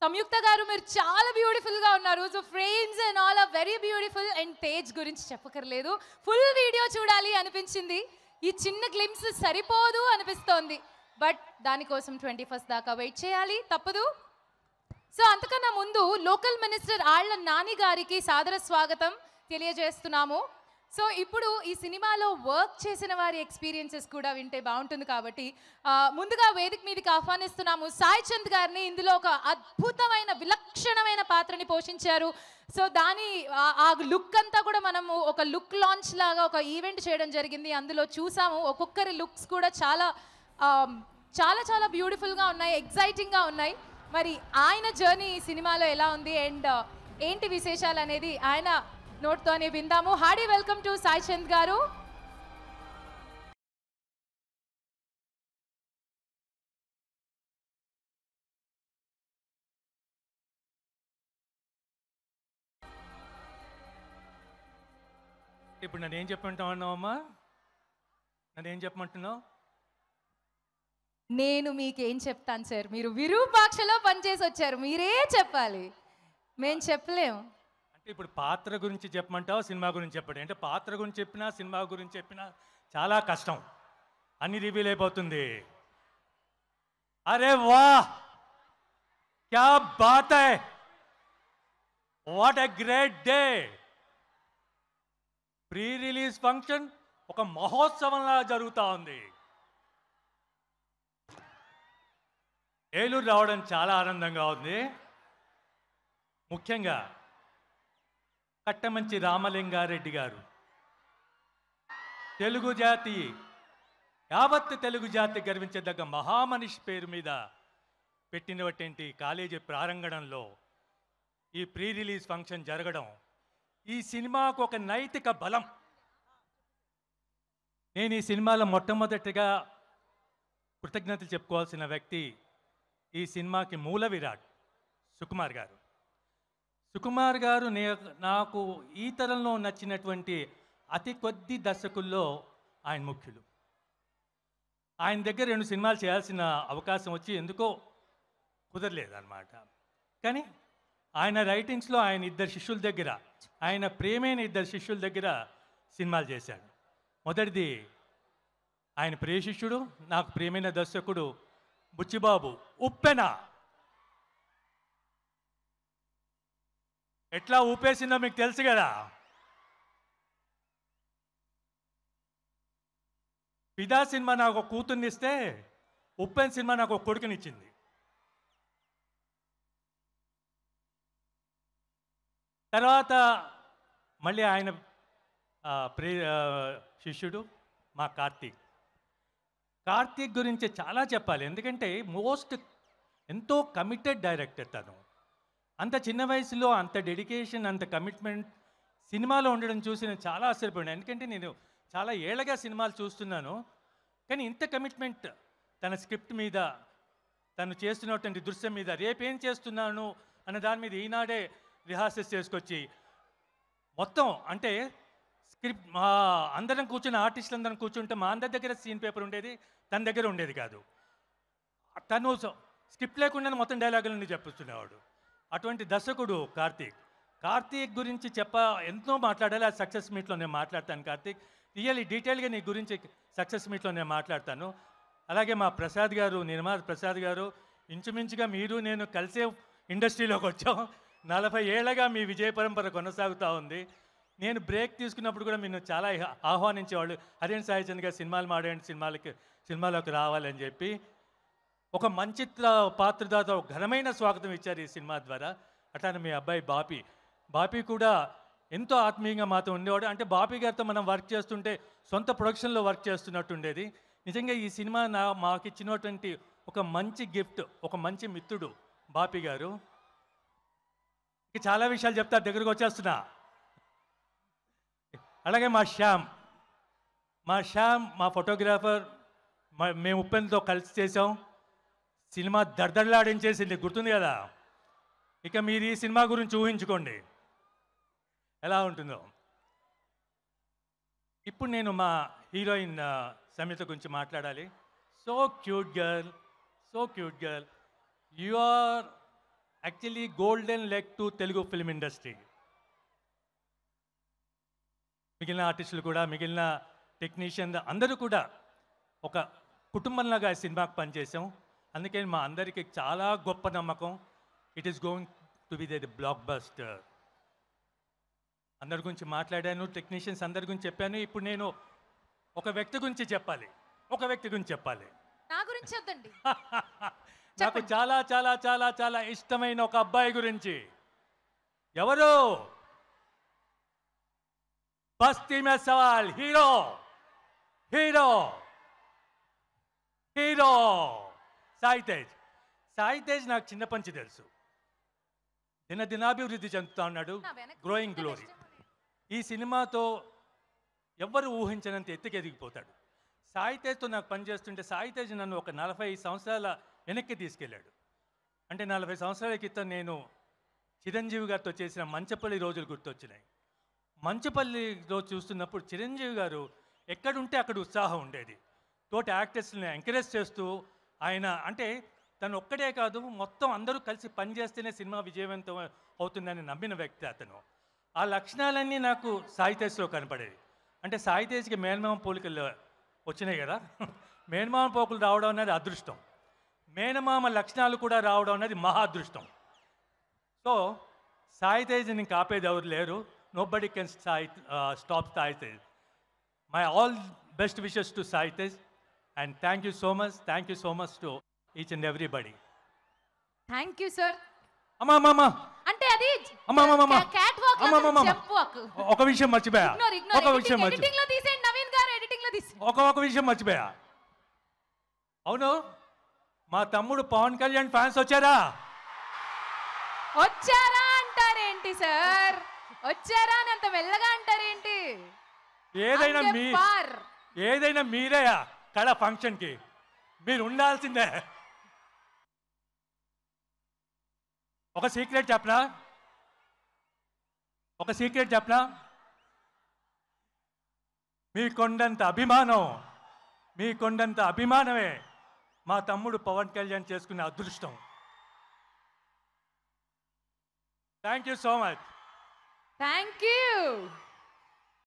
సంయుక్త గారు మీరు చాలా బ్యూటిఫుల్ గా ఉన్నారు. So frames and all are very beautiful. And Tej గురించి చెప్పకర్లేదు, ఫుల్ వీడియో చూడాలి అనిపించింది. ఈ చిన్న గ్లిమ్స్ సరిపోదు అనిపిస్తోంది. బట్ దానికోసం 21st దాకా వెయిట్ చేయాలి, తప్పదు. సో అంతకన్నా ముందు లోకల్ మినిస్టర్ ఆళ్ల నాని గారికి సాదర స్వాగతం తెలియజేస్తున్నాము. సో ఇప్పుడు ఈ సినిమాలో వర్క్ చేసిన వారి ఎక్స్పీరియన్సెస్ కూడా వింటే బాగుంటుంది కాబట్టి ముందుగా వేదిక మీదకి ఆహ్వానిస్తున్నాము సాయి చంద్ గారిని. ఇందులో ఒక అద్భుతమైన విలక్షణమైన పాత్రని పోషించారు. సో దాని ఆ లుక్ అంతా కూడా మనము ఒక లుక్ లాంచ్ లాగా ఒక ఈవెంట్ చేయడం జరిగింది. అందులో చూసాము ఒక్కొక్కరి లుక్స్ కూడా చాలా చాలా చాలా బ్యూటిఫుల్గా ఉన్నాయి, ఎగ్జైటింగ్గా ఉన్నాయి. మరి ఆయన జర్నీ ఈ సినిమాలో ఎలా ఉంది అండ్ ఏంటి విశేషాలు అనేది ఆయన నోట్తోనే విందాము. Hardy welcome to Sai Chand గారు. ఇప్పుడు నన్ను ఏం చెప్పమంటావు అమ్మా? నన్ను ఏం చెప్పమంటున్నావు? నేను మీకేం చెప్తాను సార్, మీరు విరూపాక్షలో పనిచేసి వచ్చారు, మీరే చెప్పాలి, మేము చెప్పలేము. అంటే ఇప్పుడు పాత్ర గురించి చెప్పమంటావు, సినిమా గురించి చెప్పండి. అంటే పాత్ర గురించి చెప్పినా సినిమా గురించి చెప్పినా చాలా కష్టం, అన్ని రివీల్ అయిపోతుంది. అరే వా, క్యా బాత్ హై, what a great day. Pre release function ఒక మహోత్సవంలా జరుగుతూ ఉంది. ఏలూరు రావడం చాలా ఆనందంగా ఉంది. ముఖ్యంగా కట్టమంచి రామలింగారెడ్డి గారు తెలుగు జాతి, యావత్ తెలుగు జాతి గర్వించదగ్గ మహామనిషి పేరు మీద పెట్టినటువంటి కాలేజీ ప్రారంగణంలో ఈ ప్రీ రిలీజ్ ఫంక్షన్ జరగడం ఈ సినిమాకు ఒక నైతిక బలం. నేను ఈ సినిమాలో మొట్టమొదటిగా కృతజ్ఞతలు చెప్పుకోవాల్సిన వ్యక్తి ఈ సినిమాకి మూల విరాట్ సుకుమార్ గారు. సుకుమార్ గారు నాకు ఈ తరంలో నచ్చినటువంటి అతి కొద్ది దర్శకుల్లో ఆయన ముఖ్యులు. ఆయన దగ్గర 2 సినిమాలు చేయాల్సిన అవకాశం వచ్చి ఎందుకో కుదరలేదన్నమాట. కానీ ఆయన రైటింగ్స్లో ఆయన 2 శిష్యుల దగ్గర, ఆయన ప్రేమైన 2 శిష్యుల దగ్గర సినిమాలు చేశాడు. మొదటిది ఆయన ప్రియ శిష్యుడు, నాకు ప్రియమైన దర్శకుడు బుచ్చిబాబు. ఉప్పెన ఎట్లా ఊపేసిందో మీకు తెలుసు కదా. ఫిదా సినిమా నాకు ఒక కూతుర్నిస్తే ఉప్పెన సినిమా నాకు ఒక కొడుకునిచ్చింది. తర్వాత మళ్ళీ ఆయన శిష్యుడు మా కార్తీక్ గురించి చాలా చెప్పాలి. ఎందుకంటే ఎంతో కమిటెడ్ డైరెక్టర్ తను. అంత చిన్న వయసులో అంత డెడికేషన్, అంత కమిట్మెంట్ సినిమాలో ఉండడం చూసి నేను చాలా ఆశ్చర్యపోయాను. ఎందుకంటే నేను చాలా ఏళ్ళగా సినిమాలు చూస్తున్నాను, కానీ ఇంత కమిట్మెంట్ తన స్క్రిప్ట్ మీద, తను చేస్తున్నటువంటి దృశ్యం మీద, రేపేం చేస్తున్నాను అన్న దాని మీద ఈనాడే రిహార్సల్స్ చేసుకొచ్చి మొత్తం అంటే స్క్రిప్ట్ అందరం కూర్చుని ఆర్టిస్టులు అందరం కూర్చుంటే మా అందరి దగ్గర సీన్ పేపర్ ఉండేది, తన దగ్గర ఉండేది కాదు. తను స్క్రిప్ట్ లేకుండానే మొత్తం డైలాగులన్నీ చెప్తున్నాడు. అటువంటి దర్శకుడు కార్తీక్ గురించి ఎంతో మాట్లాడాలి. ఆ సక్సెస్ మీట్లో నేను మాట్లాడతాను. కార్తీక్ రియల్లీ డీటెయిల్గా నీ గురించి సక్సెస్ మీట్లో నేను మాట్లాడతాను. అలాగే మా ప్రసాద్ గారు, నిర్మాత ప్రసాద్ గారు, ఇంచుమించుగా మీరు నేను కలిసే ఇండస్ట్రీలోకి వచ్చాం. 40 ఏళ్ళగా మీ విజయ పరంపర కొనసాగుతూ ఉంది. నేను బ్రేక్ తీసుకున్నప్పుడు కూడా మీరు చాలా ఆహ్వానించేవాళ్ళు, హరేన్ సాయి చంద్ గారు సినిమాలు మాడేయండి, సినిమాలోకి రావాలని చెప్పి. ఒక మంచి పాత్రదాత ఘనమైన స్వాగతం ఇచ్చారు ఈ సినిమా ద్వారా. అట్లానే మీ అబ్బాయి బాపి కూడా ఎంతో ఆత్మీయంగా మాతో ఉండేవాడు. అంటే బాపి గారితో మనం వర్క్ చేస్తుంటే సొంత ప్రొడక్షన్లో వర్క్ చేస్తున్నట్టు ఉండేది. నిజంగా ఈ సినిమా మాకు ఇచ్చినటువంటి ఒక మంచి గిఫ్ట్, ఒక మంచి మిత్రుడు బాపి గారు. చాలా విషయాలు చెప్తారు, దగ్గరకు వచ్చేస్తున్నా. అలాగే మా శ్యామ్ మా ఫోటోగ్రాఫర్, మేము ఉప్పెన్తో కలిసి చేసాం. సినిమా దర్దర్లాడించేసింది, గుర్తుంది కదా. ఇక మీరు ఈ సినిమా గురించి ఊహించుకోండి ఎలా ఉంటుందో. ఇప్పుడు నేను మా హీరోయిన్ సమిత గురించి మాట్లాడాలి. So cute girl, you are actually golden leg to Telugu film industry. మిగిలిన ఆర్టిస్టులు కూడా, మిగిలిన టెక్నీషియన్ అందరూ కూడా ఒక కుటుంబంలాగా ఈ సినిమాకి పనిచేసాం. అందుకే మా అందరికీ చాలా గొప్ప నమ్మకం, it is going to be the block buster. అందరి గురించి మాట్లాడాను, టెక్నీషియన్స్ అందరి గురించి చెప్పాను. ఇప్పుడు నేను ఒక వ్యక్తి గురించి చెప్పాలి. నా గురించి వద్దండి. నాకు చాలా చాలా చాలా చాలా ఇష్టమైన ఒక అబ్బాయి గురించి. ఎవరు? బస్తీ మే సవాల్ hero hero hero Sai Tej నాకు చిన్నప్పటి నుంచి తెలుసు. దినాభివృద్ధి చెందుతా ఉన్నాడు, గ్రోయింగ్ గ్లోరీ. ఈ సినిమాతో ఎవ్వరు ఊహించనంత ఎత్తుకు ఎదిగిపోతాడు. సాయి తేజ్తో నాకు పనిచేస్తుంటే సాయి తేజ్ నన్ను ఒక 40 సంవత్సరాల వెనక్కి తీసుకెళ్ళాడు. అంటే 40 సంవత్సరాల క్రితం నేను చిరంజీవి గారితో చేసిన మంచపల్లి రోజులు గుర్తొచ్చినాయి. మంచపల్లిలో చూస్తున్నప్పుడు చిరంజీవి గారు ఎక్కడుంటే అక్కడ ఉత్సాహం ఉండేది. తోటి యాక్టర్స్ని ఎంకరేజ్ చేస్తూ ఆయన, అంటే తను ఒక్కడే కాదు, మొత్తం అందరూ కలిసి పనిచేస్తేనే సినిమా విజయవంతం అవుతుందని నమ్మిన వ్యక్తి అతను. ఆ లక్షణాలన్నీ నాకు సాయి తేజ్లో కనపడేవి. అంటే సాయి తేజ్కి మేనమామ పోలికలు వచ్చినాయి కదా, మేనమామ పోకులు రావడం అనేది అదృష్టం, మేనమామ లక్షణాలు కూడా రావడం అనేది మహా అదృష్టం. సో సాయి తేజ్ని ఇంకా ఆపేది ఎవరు లేరు. Nobody can stop Sai Tej. My all best wishes to Sai Tej and thank you so much to each and everybody. Thank you sir. అమ్మా అంటే అది అమ్మా క్యాట్ వాక్ లా జంప్ వాక్. ఒక విషయం మర్చిపోయా. ఎడిటింగ్ లో తీసేయండి నవీన్ గారు, ఎడిటింగ్ లో తీసి. ఒక విషయం మర్చిపోయా. అవును, మా తమ్ముడు పవన్ కళ్యాణ్ ఫ్యాన్స్ వచ్చారా అంటారేంటి సార్? వచ్చారా అని అంత మెల్లగా అంటారేంటి? ఏదైనా మీరే కళ ఫంక్షన్కి మీరు ఉండాల్సిందే. ఒక సీక్రెట్ చెప్పనా? మీ కొండంత అభిమానమే మా తమ్ముడు పవన్ కళ్యాణ్ చేసుకునే అదృష్టం. Thank you so much. Thank you.